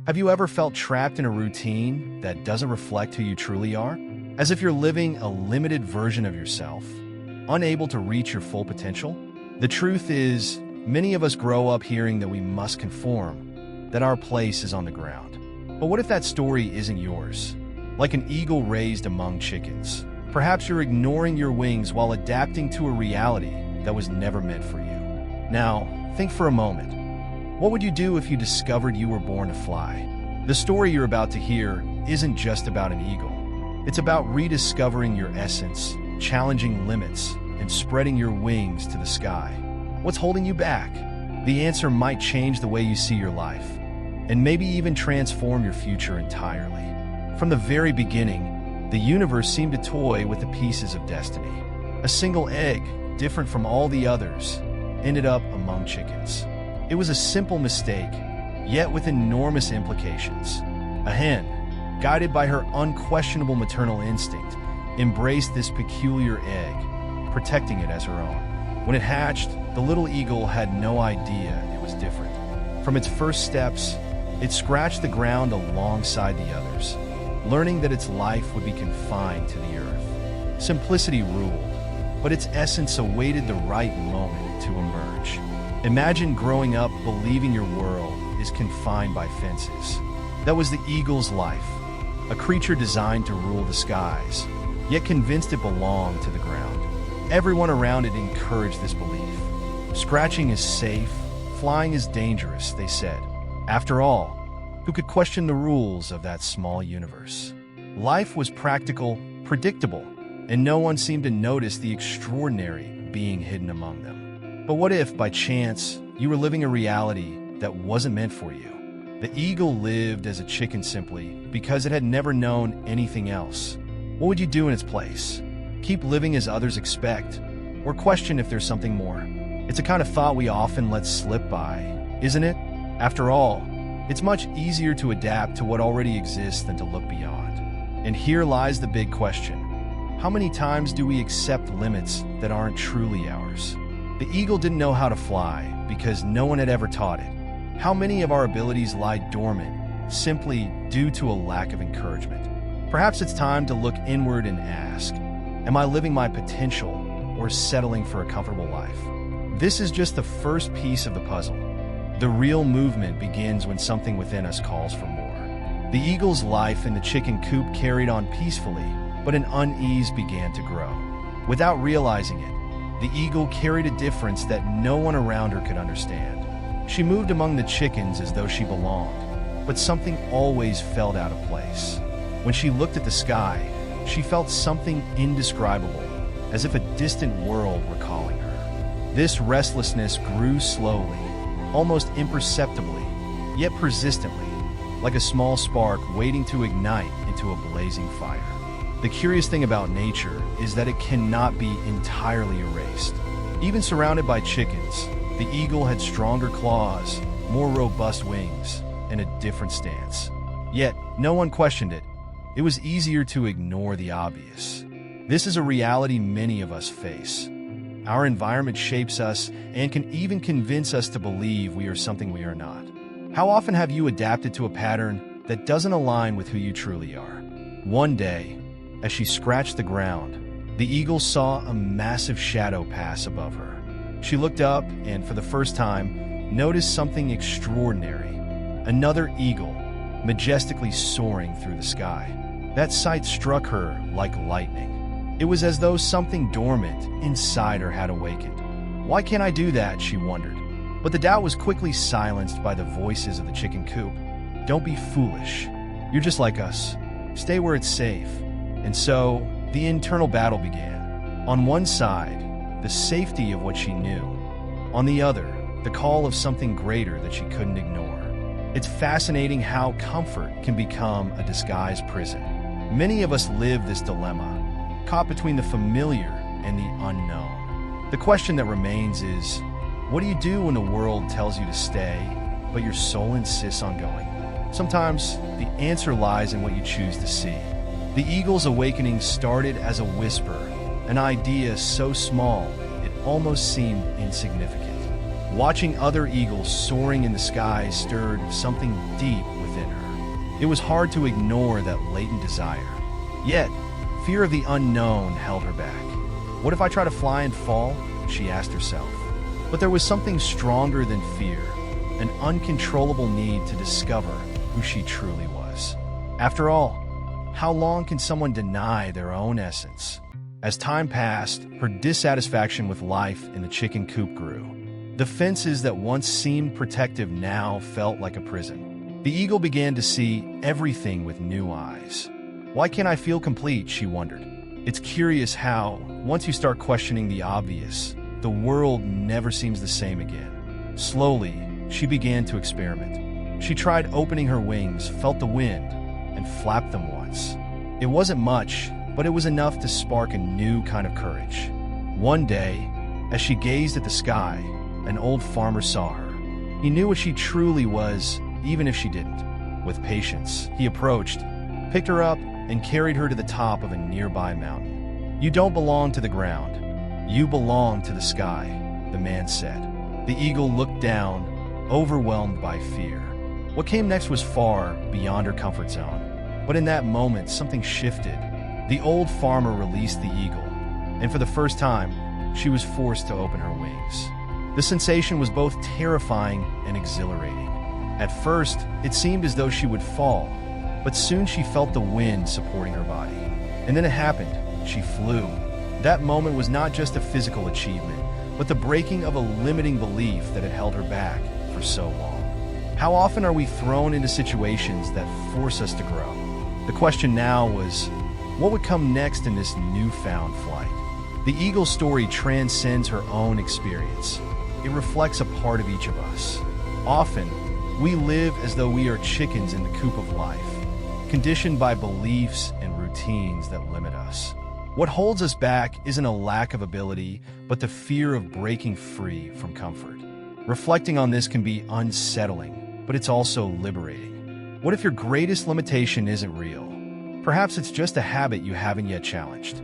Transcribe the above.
Have you ever felt trapped in a routine that doesn't reflect who you truly are? As if you're living a limited version of yourself, unable to reach your full potential? The truth is, many of us grow up hearing that we must conform, that our place is on the ground. But what if that story isn't yours? Like an eagle raised among chickens, perhaps you're ignoring your wings while adapting to a reality that was never meant for you. Now, think for a moment. What would you do if you discovered you were born to fly? The story you're about to hear isn't just about an eagle. It's about rediscovering your essence, challenging limits, and spreading your wings to the sky. What's holding you back? The answer might change the way you see your life, and maybe even transform your future entirely. From the very beginning, the universe seemed to toy with the pieces of destiny. A single egg, different from all the others, ended up among chickens. It was a simple mistake, yet with enormous implications. A hen, guided by her unquestionable maternal instinct, embraced this peculiar egg, protecting it as her own. When it hatched, the little eagle had no idea it was different. From its first steps, it scratched the ground alongside the others, learning that its life would be confined to the earth. Simplicity ruled, but its essence awaited the right moment to emerge. Imagine growing up believing your world is confined by fences. That was the eagle's life, a creature designed to rule the skies, yet convinced it belonged to the ground. Everyone around it encouraged this belief. Scratching is safe, flying is dangerous, they said. After all, who could question the rules of that small universe? Life was practical, predictable, and no one seemed to notice the extraordinary being hidden among them. But what if, by chance, you were living a reality that wasn't meant for you? The eagle lived as a chicken simply because it had never known anything else. What would you do in its place? Keep living as others expect, or question if there's something more? It's a kind of thought we often let slip by, isn't it? After all, it's much easier to adapt to what already exists than to look beyond. And here lies the big question. How many times do we accept limits that aren't truly ours? The eagle didn't know how to fly because no one had ever taught it. How many of our abilities lie dormant simply due to a lack of encouragement? Perhaps it's time to look inward and ask, am I living my potential or settling for a comfortable life? This is just the first piece of the puzzle. The real movement begins when something within us calls for more. The eagle's life in the chicken coop carried on peacefully, but an unease began to grow. Without realizing it, the eagle carried a difference that no one around her could understand. She moved among the chickens as though she belonged, but something always felt out of place. When she looked at the sky, she felt something indescribable, as if a distant world were calling her. This restlessness grew slowly, almost imperceptibly, yet persistently, like a small spark waiting to ignite into a blazing fire. The curious thing about nature is that it cannot be entirely erased. Even surrounded by chickens, the eagle had stronger claws, more robust wings, and a different stance. Yet, no one questioned it. It was easier to ignore the obvious. This is a reality many of us face. Our environment shapes us and can even convince us to believe we are something we are not. How often have you adapted to a pattern that doesn't align with who you truly are? One day, as she scratched the ground, the eagle saw a massive shadow pass above her. She looked up and, for the first time, noticed something extraordinary. Another eagle, majestically soaring through the sky. That sight struck her like lightning. It was as though something dormant inside her had awakened. Why can't I do that, she wondered. But the doubt was quickly silenced by the voices of the chicken coop. Don't be foolish. You're just like us. Stay where it's safe. And so, the internal battle began. On one side, the safety of what she knew. On the other, the call of something greater that she couldn't ignore. It's fascinating how comfort can become a disguised prison. Many of us live this dilemma, caught between the familiar and the unknown. The question that remains is, what do you do when the world tells you to stay, but your soul insists on going? Sometimes, the answer lies in what you choose to see. The eagle's awakening started as a whisper, an idea so small it almost seemed insignificant. Watching other eagles soaring in the sky stirred something deep within her. It was hard to ignore that latent desire. Yet, fear of the unknown held her back. What if I try to fly and fall? She asked herself. But there was something stronger than fear, an uncontrollable need to discover who she truly was. After all, how long can someone deny their own essence? As time passed, her dissatisfaction with life in the chicken coop grew. The fences that once seemed protective now felt like a prison. The eagle began to see everything with new eyes. Why can't I feel complete? She wondered. It's curious how, once you start questioning the obvious, the world never seems the same again. Slowly, she began to experiment. She tried opening her wings, felt the wind, and flapped them once. It wasn't much, but it was enough to spark a new kind of courage. One day, as she gazed at the sky, an old farmer saw her. He knew what she truly was, even if she didn't. With patience, he approached, picked her up, and carried her to the top of a nearby mountain. You don't belong to the ground. You belong to the sky, the man said. The eagle looked down, overwhelmed by fear. What came next was far beyond her comfort zone. But in that moment, something shifted. The old farmer released the eagle, and for the first time, she was forced to open her wings. The sensation was both terrifying and exhilarating. At first, it seemed as though she would fall, but soon she felt the wind supporting her body. And then it happened. She flew. That moment was not just a physical achievement, but the breaking of a limiting belief that had held her back for so long. How often are we thrown into situations that force us to grow? The question now was, what would come next in this newfound flight? The eagle's story transcends her own experience. It reflects a part of each of us. Often, we live as though we are chickens in the coop of life, conditioned by beliefs and routines that limit us. What holds us back isn't a lack of ability, but the fear of breaking free from comfort. Reflecting on this can be unsettling, but it's also liberating. What if your greatest limitation isn't real? Perhaps it's just a habit you haven't yet challenged.